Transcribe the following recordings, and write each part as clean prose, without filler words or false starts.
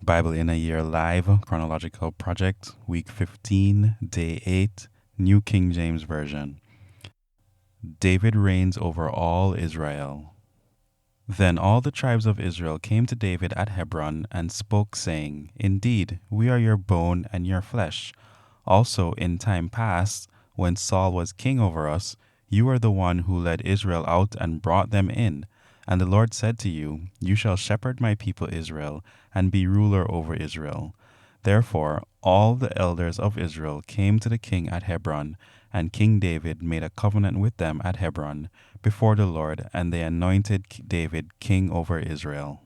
Bible in a Year Live Chronological Project, Week 15, Day 8, New King James Version. David reigns over all Israel. Then all the tribes of Israel came to David at Hebron and spoke, saying, Indeed, we are your bone and your flesh. Also, in time past, when Saul was king over us, you were the one who led Israel out and brought them in. And the Lord said to you, You shall shepherd my people Israel, and be ruler over Israel. Therefore all the elders of Israel came to the king at Hebron, and King David made a covenant with them at Hebron before the Lord, and they anointed David king over Israel.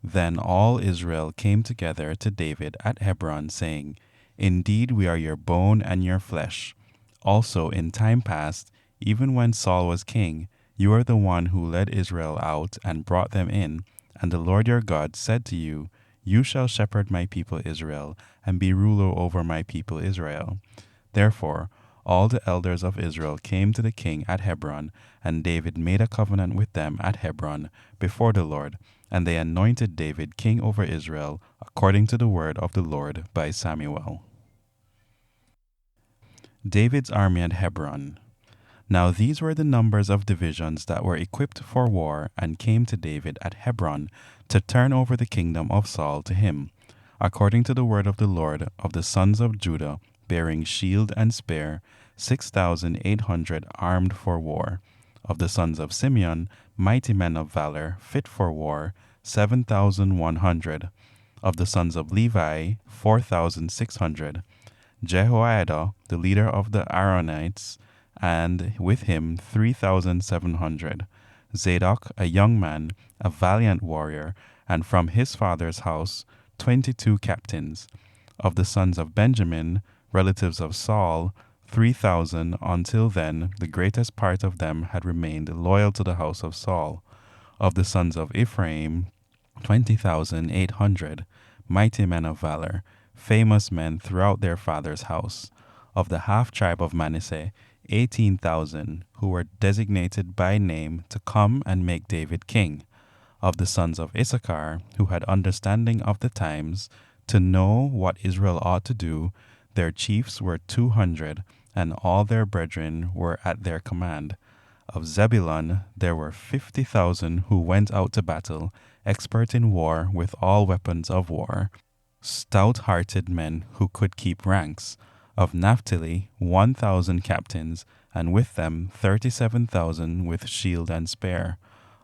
Then all Israel came together to David at Hebron, saying, Indeed, we are your bone and your flesh. Also in time past, even when Saul was king, you are the one who led Israel out and brought them in, and the Lord your God said to you, You shall shepherd my people Israel, and be ruler over my people Israel. Therefore all the elders of Israel came to the king at Hebron, and David made a covenant with them at Hebron before the Lord, and they anointed David king over Israel, according to the word of the Lord by Samuel. David's army at Hebron. Now these were the numbers of divisions that were equipped for war and came to David at Hebron to turn over the kingdom of Saul to him, according to the word of the Lord, of the sons of Judah, bearing shield and spear, 6,800 armed for war. Of the sons of Simeon, mighty men of valor, fit for war, 7,100. Of the sons of Levi, 4,600. Jehoiada, the leader of the Aaronites, and with him 3,700. Zadok, a young man, a valiant warrior, and from his father's house 22 captains. Of the sons of Benjamin, relatives of Saul, 3,000. Until then, the greatest part of them had remained loyal to the house of Saul. Of the sons of Ephraim, 20,800, mighty men of valor, famous men throughout their father's house. Of the half-tribe of Manasseh, 18,000, who were designated by name to come and make David king. Of the sons of Issachar, who had understanding of the times, to know what Israel ought to do, their chiefs were 200, and all their brethren were at their command. Of Zebulun there were 50,000 who went out to battle, expert in war with all weapons of war, stout-hearted men who could keep ranks. Of Naphtali 1,000 captains, and with them 37,000 with shield and spear.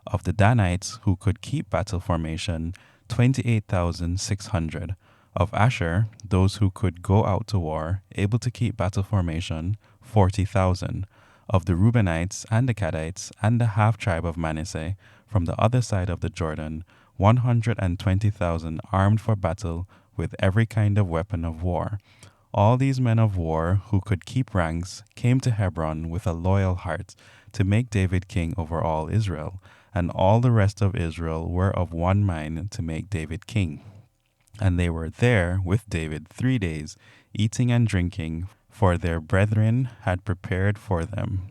Of the Danites who could keep battle formation, 28,600. Of Asher, those who could go out to war, able to keep battle formation, 40,000. Of the Reubenites and the Gadites and the half-tribe of Manasseh, from the other side of the Jordan, 120,000 armed for battle with every kind of weapon of war. All these men of war who could keep ranks came to Hebron with a loyal heart to make David king over all Israel, and all the rest of Israel were of one mind to make David king. And they were there with David 3 days, eating and drinking, for their brethren had prepared for them.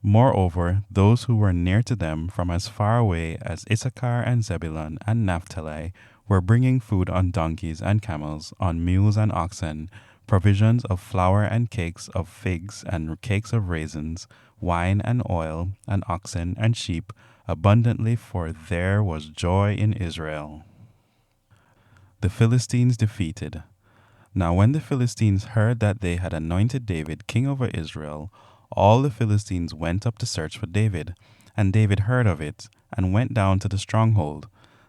Moreover, those who were near to them from as far away as Issachar and Zebulun and Naphtali were bringing food on donkeys and camels, on mules and oxen, provisions of flour and cakes of figs and cakes of raisins, wine and oil, and oxen and sheep, abundantly, for there was joy in Israel. The Philistines defeated. Now when the Philistines heard that they had anointed David king over Israel, all the Philistines went up to search for David. And David heard of it, and went down to the stronghold.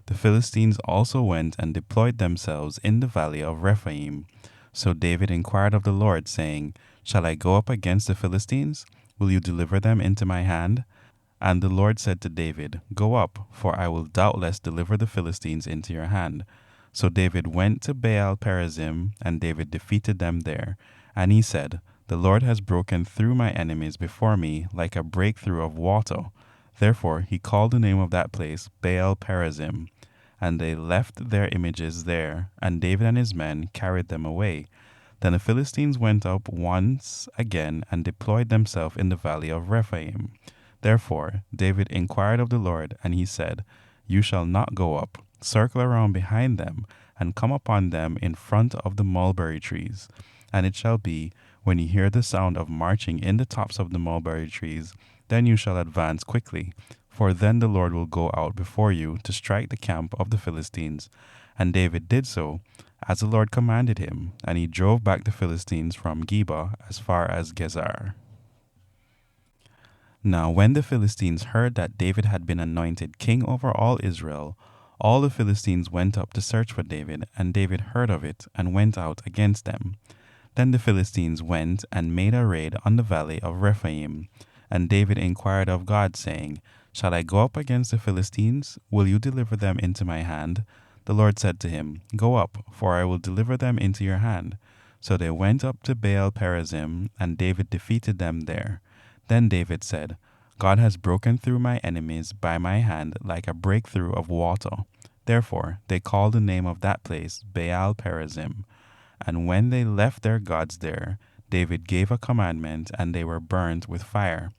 The Philistines also went and deployed themselves in the valley of Rephaim. So David inquired of the Lord, saying, Shall I go up against the Philistines? Will you deliver them into my hand? And the Lord said to David, Go up, for I will doubtless deliver the Philistines into your hand. So David went to BIAYL, and David defeated them there. And he said, The Lord has broken through my enemies before me like a breakthrough of water. Therefore he called the name of that place BAYAL. And they left their images there, and David and his men carried them away. Then the Philistines went up once again and deployed themselves in the valley of Rephaim. Therefore David inquired of the Lord, and he said, You shall not go up. circle around behind them, and come upon them in front of the mulberry trees. And it shall be, when you hear the sound of marching in the tops of the mulberry trees, then you shall advance quickly, for then the Lord will go out before you to strike the camp of the Philistines. And David did so, as the Lord commanded him, and he drove back the Philistines from Geba as far as Gezer. Now when the Philistines heard that David had been anointed king over all Israel, all the Philistines went up to search for David, and David heard of it and went out against them. Then the Philistines went and made a raid on the valley of Rephaim. And David inquired of God, saying, Shall I go up against the Philistines? Will you deliver them into my hand? The Lord said to him, Go up, for I will deliver them into your hand. So they went up to BIAYL, and David defeated them there. Then David said, God has broken through my enemies by my hand like a breakthrough of water. Therefore they called the name of that place BIAYL. And when they left their gods there, David gave a commandment, and they were burnt with fire.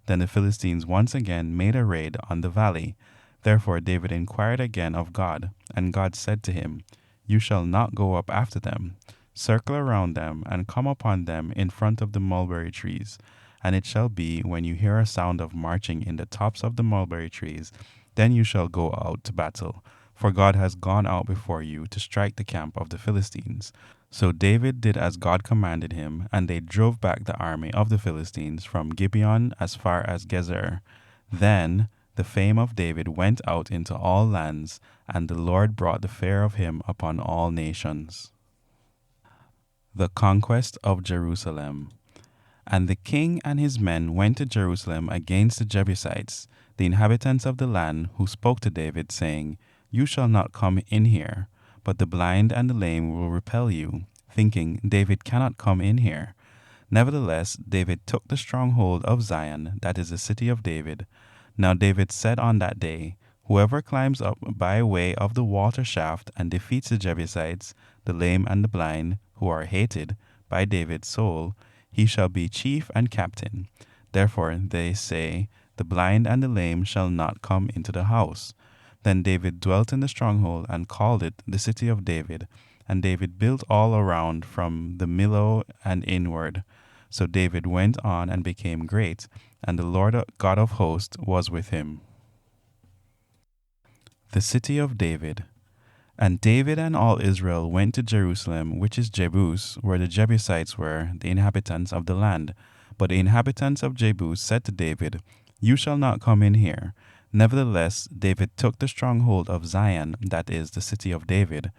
Then the Philistines once again made a raid on the valley. Therefore David inquired again of God, and God said to him, You shall not go up after them. Circle around them, and come upon them in front of the mulberry trees. And it shall be, when you hear a sound of marching in the tops of the mulberry trees, then you shall go out to battle. For God has gone out before you to strike the camp of the Philistines. So David did as God commanded him, and they drove back the army of the Philistines from Gibeon as far as Gezer. Then the fame of David went out into all lands, and the Lord brought the fear of him upon all nations. The conquest of Jerusalem. And the king and his men went to Jerusalem against the Jebusites, the inhabitants of the land, who spoke to David, saying, You shall not come in here, but the blind and the lame will repel you, thinking, David cannot come in here. Nevertheless, David took the stronghold of Zion, that is the city of David. Now David said on that day, Whoever climbs up by way of the water shaft and defeats the Jebusites, the lame and the blind, who are hated by David's soul, he shall be chief and captain. Therefore they say, The blind and the lame shall not come into the house. Then David dwelt in the stronghold and called it the city of David. And David built all around from the Millo and inward. So David went on and became great, and the Lord God of hosts was with him. The city of David. And David and all Israel went to Jerusalem, which is Jebus, where the Jebusites were, the inhabitants of the land. But the inhabitants of Jebus said to David, You shall not come in here. Nevertheless, David took the stronghold of Zion, that is, the city of David.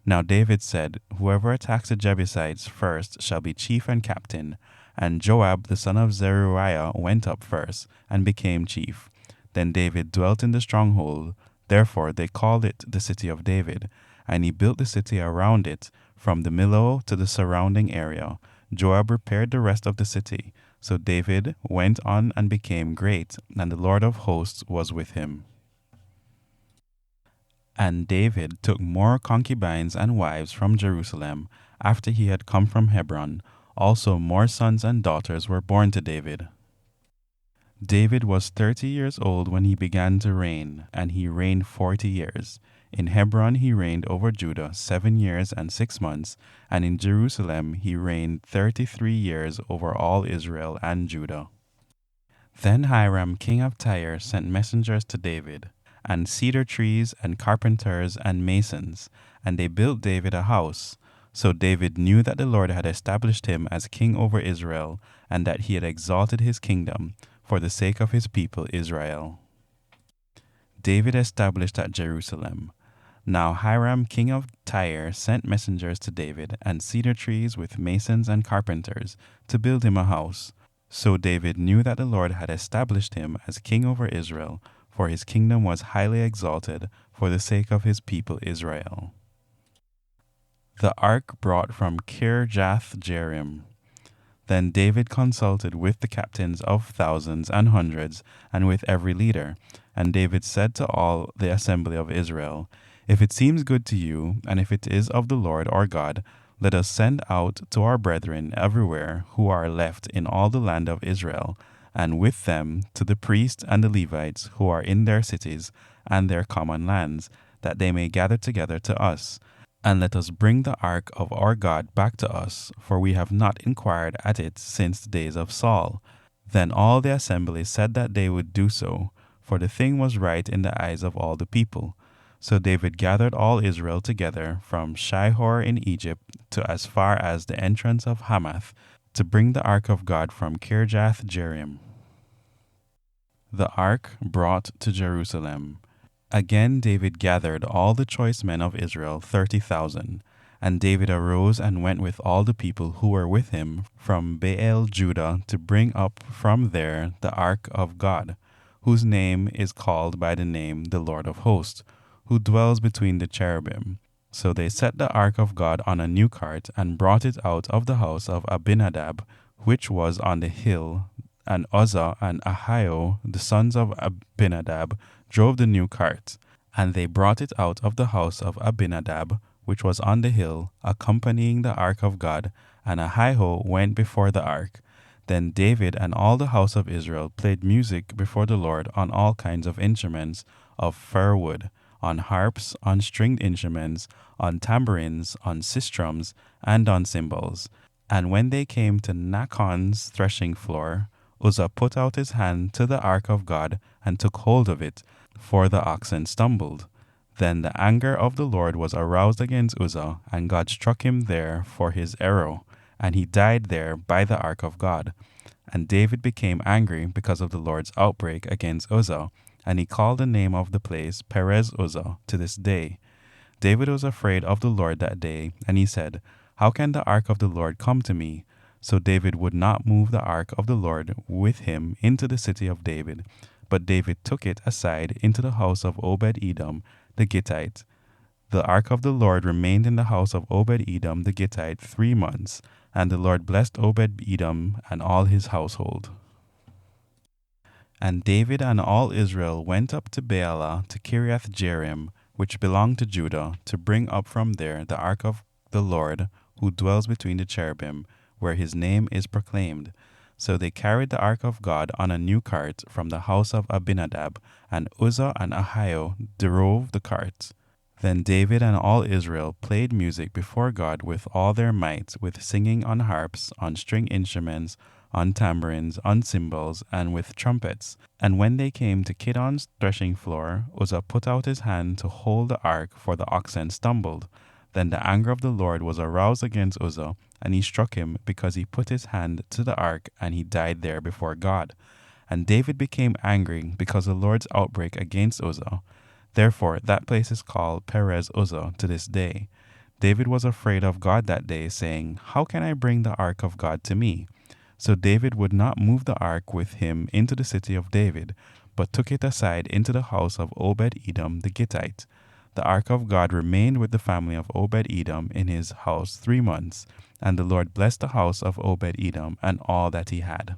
Now David said, Whoever attacks the Jebusites first shall be chief and captain. And Joab the son of Zeruiah went up first, and became chief. Then David dwelt in the stronghold. Therefore they called it the city of David. And he built the city around it, from the Millo to the surrounding area. Joab repaired the rest of the city. So David went on and became great, and the Lord of hosts was with him. And David took more concubines and wives from Jerusalem, after he had come from Hebron. Also more sons and daughters were born to David. David was 30 years old when he began to reign, and he reigned 40 years. In Hebron he reigned over Judah 7 years and 6 months, and in Jerusalem he reigned 33 years over all Israel and Judah. Then Hiram king of Tyre sent messengers to David, and cedar trees and carpenters and masons, and they built David a house. So David knew that the Lord had established him as king over Israel, and that he had exalted his kingdom for the sake of his people Israel. David established at Jerusalem. Now Hiram king of Tyre sent messengers to David, and cedar trees with masons and carpenters, to build him a house. So David knew that the Lord had established him as king over Israel, for his kingdom was highly exalted for the sake of his people Israel. The ark brought from Kirjath-jearim. Then David consulted with the captains of thousands and hundreds, and with every leader. And David said to all the assembly of Israel, If it seems good to you, and if it is of the Lord our God, let us send out to our brethren everywhere who are left in all the land of Israel, and with them to the priests and the Levites who are in their cities and their common lands, that they may gather together to us. And let us bring the ark of our God back to us, for we have not inquired at it since the days of Saul. Then all the assembly said that they would do so, for the thing was right in the eyes of all the people. So David gathered all Israel together from Shihor in Egypt to as far as the entrance of Hamath, to bring the ark of God from Kirjath Jearim. The ark brought to Jerusalem. Again David gathered all the choice men of Israel, 30,000. And David arose and went with all the people who were with him from BIAYL, Judah, to bring up from there the ark of God, whose name is called by the name the Lord of Hosts, who dwells between the cherubim. So they set the ark of God on a new cart and brought it out of the house of Abinadab, which was on the hill. And Uzzah and Ahio, the sons of Abinadab, drove the new cart. And they brought it out of the house of Abinadab, which was on the hill, accompanying the ark of God, and Ahio went before the ark. Then David and all the house of Israel played music before the Lord on all kinds of instruments of fir wood, on harps, on stringed instruments, on tambourines, on sistrums, and on cymbals. And when they came to Nachon's threshing floor, Uzzah put out his hand to the ark of God and took hold of it, for the oxen stumbled. Then the anger of the Lord was aroused against Uzzah, and God struck him there for his arrow, and he died there by the ark of God. And David became angry because of the Lord's outbreak against Uzzah, and he called the name of the place Perez Uzzah to this day. David was afraid of the Lord that day, and he said, "How can the ark of the Lord come to me?" So David would not move the ark of the Lord with him into the city of David, but David took it aside into the house of Obed-Edom the Gittite. The ark of the Lord remained in the house of Obed-Edom the Gittite 3 months, and the Lord blessed Obed-Edom and all his household. And David and all Israel went up to Baalah to Kiriath Jearim, which belonged to Judah, to bring up from there the ark of the Lord, who dwells between the cherubim, where his name is proclaimed. So they carried the ark of God on a new cart from the house of Abinadab, and Uzzah and Ahio drove the cart. Then David and all Israel played music before God with all their might, with singing on harps, on string instruments, on tambourines, on cymbals, and with trumpets. And when they came to Kidon's threshing floor, Uzzah put out his hand to hold the ark, for the oxen stumbled. Then the anger of the Lord was aroused against Uzzah, and he struck him because he put his hand to the ark, and he died there before God. And David became angry because of the Lord's outbreak against Uzzah. Therefore that place is called Perez Uzzah to this day. David was afraid of God that day, saying, "How can I bring the ark of God to me?" So David would not move the ark with him into the city of David, but took it aside into the house of Obed-Edom the Gittite. The ark of God remained with the family of Obed-Edom in his house 3 months, and the Lord blessed the house of Obed-Edom and all that he had.